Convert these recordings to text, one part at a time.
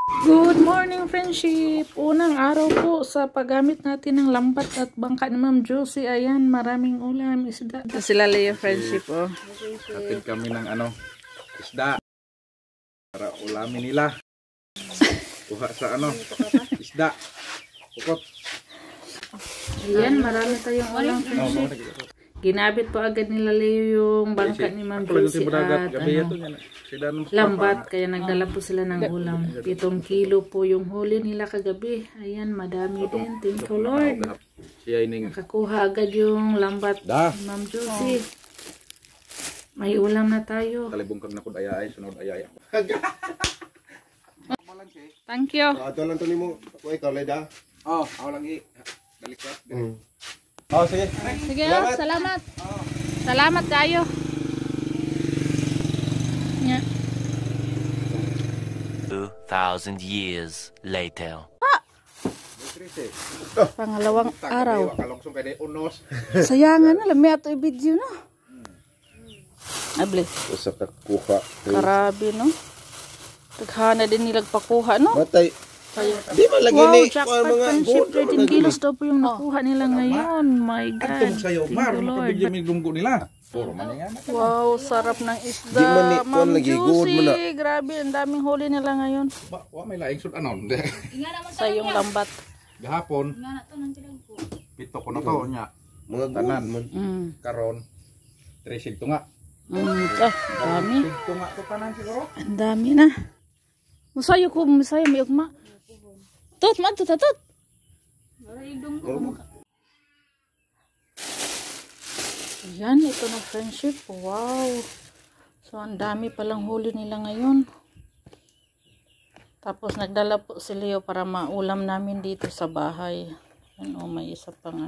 Good morning, friendship! Unang araw po sa paggamit natin ng lambat at bangka ni Ma'am Josie. Ayan, maraming ulam, isda. Sila Leo, friendship, oh. Hatid kami ng isda. Para ulamin nila. Kuha sa isda. Pukot. Ayan, marami tayong ulam, friendship. Ginabit po agad nila Leo yung bangka ni Ma'am Josie at lambat. Kaya nagdala po sila ng ulam. 7 kilo po yung huli nila kagabi. Ayan, madami din. Thank you, Lord. Nakakuha agad yung lambat ni Ma'am Josie. May ulam na tayo. Kalibong kag nakod ayay, sunod ayay. Thank you. Ato lang to nimo. Ako ikaw leda. Oh, ako lang balik ka. Oh, sige. Sige, salamat. Salamat kayo. Yeah. 2,000 years later. Pangalawang araw. Kalongsong kay unos. Sayangan na, lami ato i-video no. Able. Usa ka kuha. Karabi no. Taghana din nilag pakuha no. Matay. Di man lagi Wow, ni jackpot friendship. 13 kilos daw po yung nakuha nila ngayon. My God. Atong sayo, Thank mar you, Lord. makabigyan mi lunggo nila. Puro man yan. Wow, sarap ng isda. Di man ni Ma'am lagi good mo na. Josie, grabe, ang daming huli nila ngayon. Wa may laing sud anon. Sa yung lambat. Gahapon. Pito ko na to nya. Mga Tanan. Karon 3 nga. Dami. Nga to tanan siguro. Ang dami na. Musayo may ugma. Tut, tut. Ayan, ito na friendship. Wow. So, ang dami palang huli nila ngayon. Tapos, nagdala po si Leo para maulam namin dito sa bahay. Ayan, may isa pang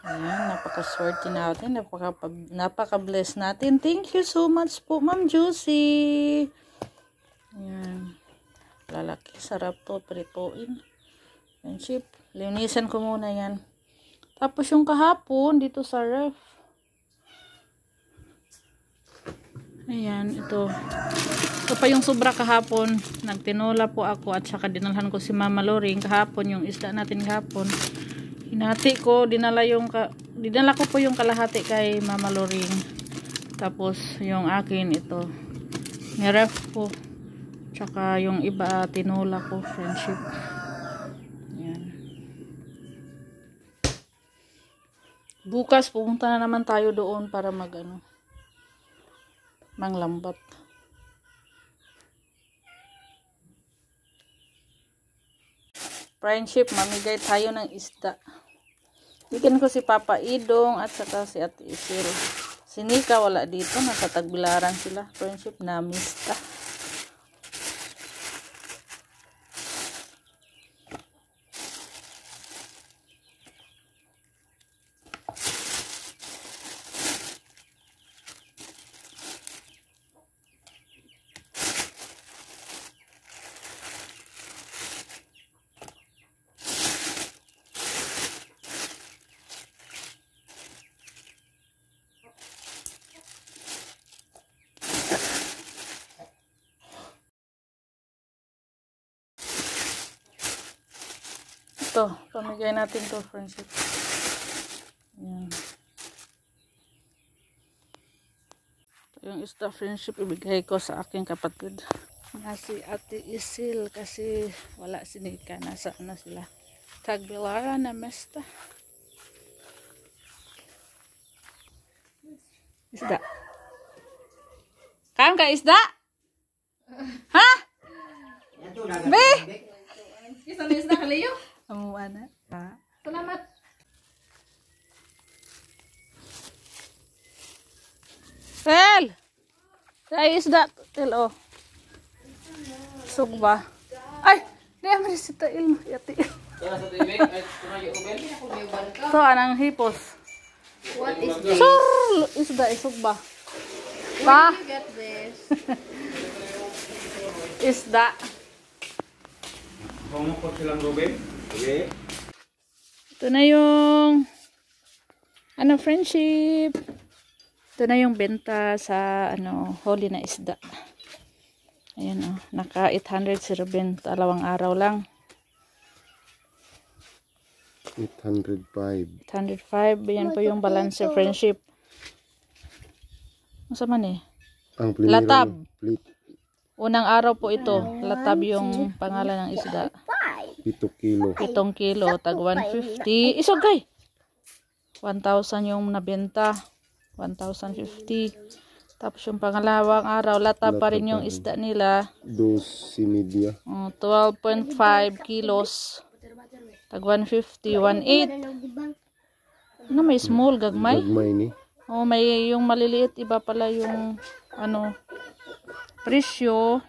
Ayan, napaka-swerte natin. Napaka-bless natin. Thank you so much po, Ma'am Josie. Ayan. Lalaki, sarap to, prituin. Friendship, linisan ko muna yan. Tapos yung kahapon, dito sa ref. Ayan, ito. Ito pa yung sobra kahapon. Nagtinola po ako at saka dinalhan ko si Mama Loring kahapon, yung isda natin kahapon. Hinati ko, dinala ko po yung kalahati kay Mama Loring. Tapos yung akin ito. Niref po. Tsaka yung iba tinola ko, friendship. Yan. Bukas pupunta na naman tayo doon para manglambat. Friendship, mamigay tayo ng isda. Bigyan ko si Papa Idong at saka si Ate Isil. Si Nika wala dito, nakatagbilaran sila. Friendship, namista. Ito, pamigay natin to, friendship. Ayan. Ito yung isda, friendship, ibigay ko sa aking kapatid. Si Ate Isil kasi wala si Nika. Nasa sila? Tagbilaran na mesta. Isda. Kain ka isda? Ha? Be? Isang isda kalayo? Amuan na. Salamat. Tel! Ay, isda. Tel, oh. Sugba. Ay! Di naman si Tail. Yati. So, anang hipos. What is this? Sur! Isda, isugba. Pa? Where did you get this? Isda. Pumukot silang Ruben. Okay. Ito na yung friendship. Ito na yung benta sa huli na isda. Ayan o. Naka 800 si Ruben. 2 araw lang. 805. 805. Ayan po yung balance sa friendship. Masama eh. Ang primero Latab. ni, Unang araw po ito. Latab yung pangalan ng isda. 7 kilo. 7 kilo. Tag 150. Isogay! 1,000 yung nabenta. 1,050. Tapos yung pangalawang araw, latab pa rin yung isda nila. 2.5. 12.5 kilos. Tag 150, 1.8. Ano, may small, gagmay? Gagmay ni. Oh, may yung maliliit, iba pala yung presyo.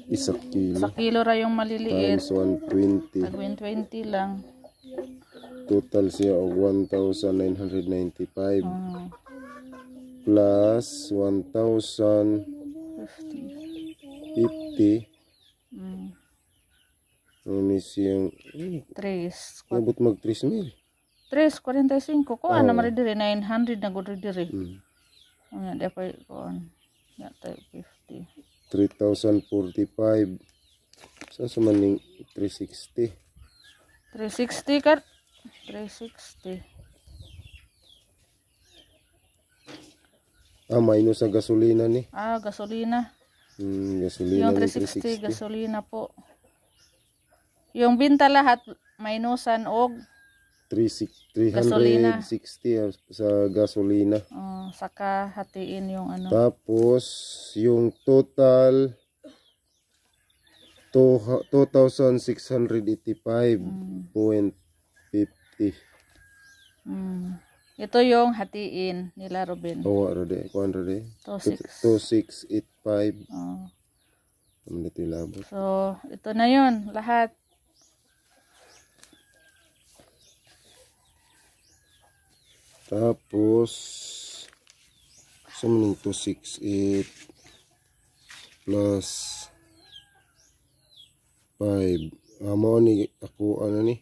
1 kilo. Sa kilo ra yung maliliit. Times 120. Tag 120 lang. Total siya og 1,995. Oh, Plus 1,050. Ano siyang 3. abot mag 3,000. 3.45 ko ano mari diri 900 na gud diri. Ano dapat ko na 50. 3,045. Sa maning 360. 360 ka 360. Minus sa gasolina ni. Gasolina. Gasolina Yung ni 360 gasolina po. Yung binta lahat minusan og 360 sa gasolina. Saka hatiin yung Tapos yung total 2,685.50. Ito yung hatiin nila Ruben. Rode, kuan rode. 2,685. Dito labot. So, ito na yun lahat. Tapos sa maning 268 plus 5. Mao ni ako ni.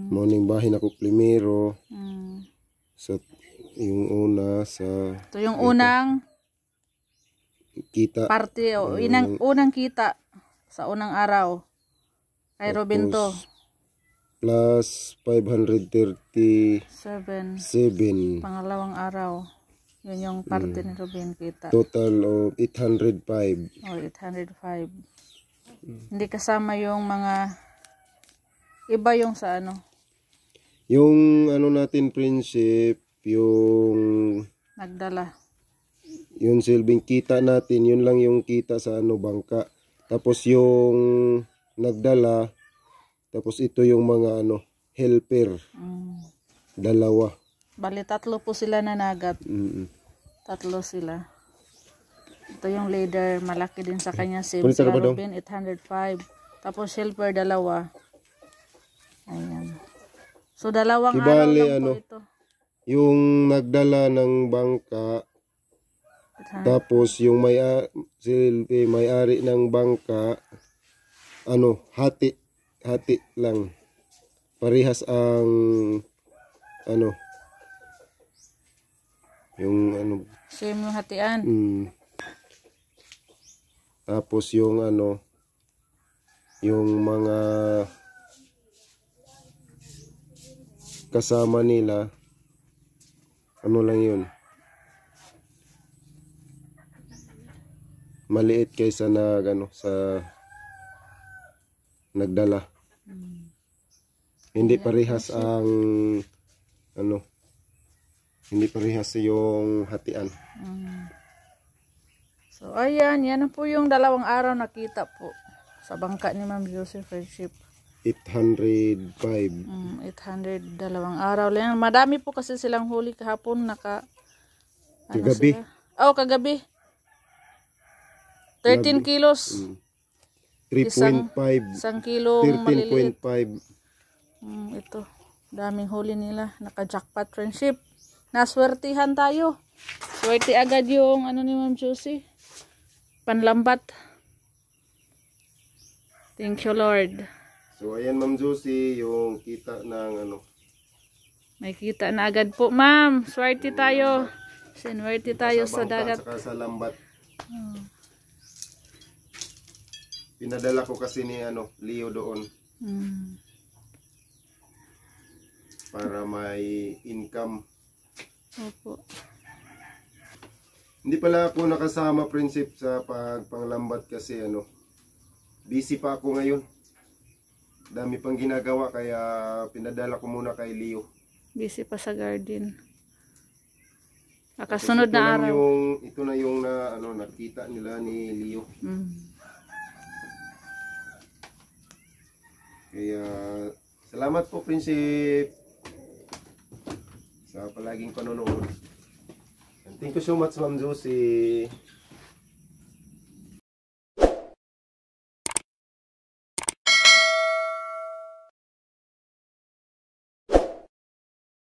Mao ning bahin ako primero. Sa yung una sa Ito yung unang kita parte o unang kita sa unang araw. Kay Ruben to. Plus 537. 7. Pangalawang araw. Yun yung parte ni Ruben kita. Total of 805. 805. Hindi kasama yung mga iba yung sa Yung natin friendship, yung nagdala. Yung silbing kita natin, yun lang yung kita sa bangka. Tapos yung nagdala, tapos ito yung mga helper. Dalawa. Bali 3 po sila na nagat. 3 sila. Ito yung leader, malaki din sa kanya. Same sa Ruben, 805. Tapos helper 2. Ayan. So, 2 araw lang po ito. Yung nagdala ng bangka, tapos yung may-ari ng bangka, hati lang. Parehas ang, yung same yung hatian. Tapos yung yung mga kasama nila, lang yun, maliit kaysa sa nagdala. Hindi parehas ang hindi parehas yung hatian. So ayan, yan na po yung 2 araw nakita po sa bangka ni Ma'am Josie Friendship. 805. 800, 2 araw lang. Madami po kasi silang huli kahapon. Kagabi. Kagabi. 13 kilos. 3.5. 1 kilo maliliit. 13.5. Ito. Daming huli nila. Naka-jackpot Friendship. Naswertihan tayo. Swerte agad yung ni Ma'am Josie. Panlambat. Thank you Lord. So ayan Ma'am Josie, yung kita ng May kita na agad po ma'am. Swerte tayo. Sinwerte tayo sa dagat. Saka sa lambat. Pinadala ko kasi ni Leo doon para may income. Opo. Hindi pala ako nakasama, Prinsip, sa panglambat kasi busy pa ako ngayon. Dami pang ginagawa kaya pinadala ko muna kay Leo. Busy pa sa garden. Kasunod na araw. Ito na yung nakita nila ni Leo. Kaya salamat po, Prinsip, sa palaging panonood. And thank you so much, Ma'am Josie.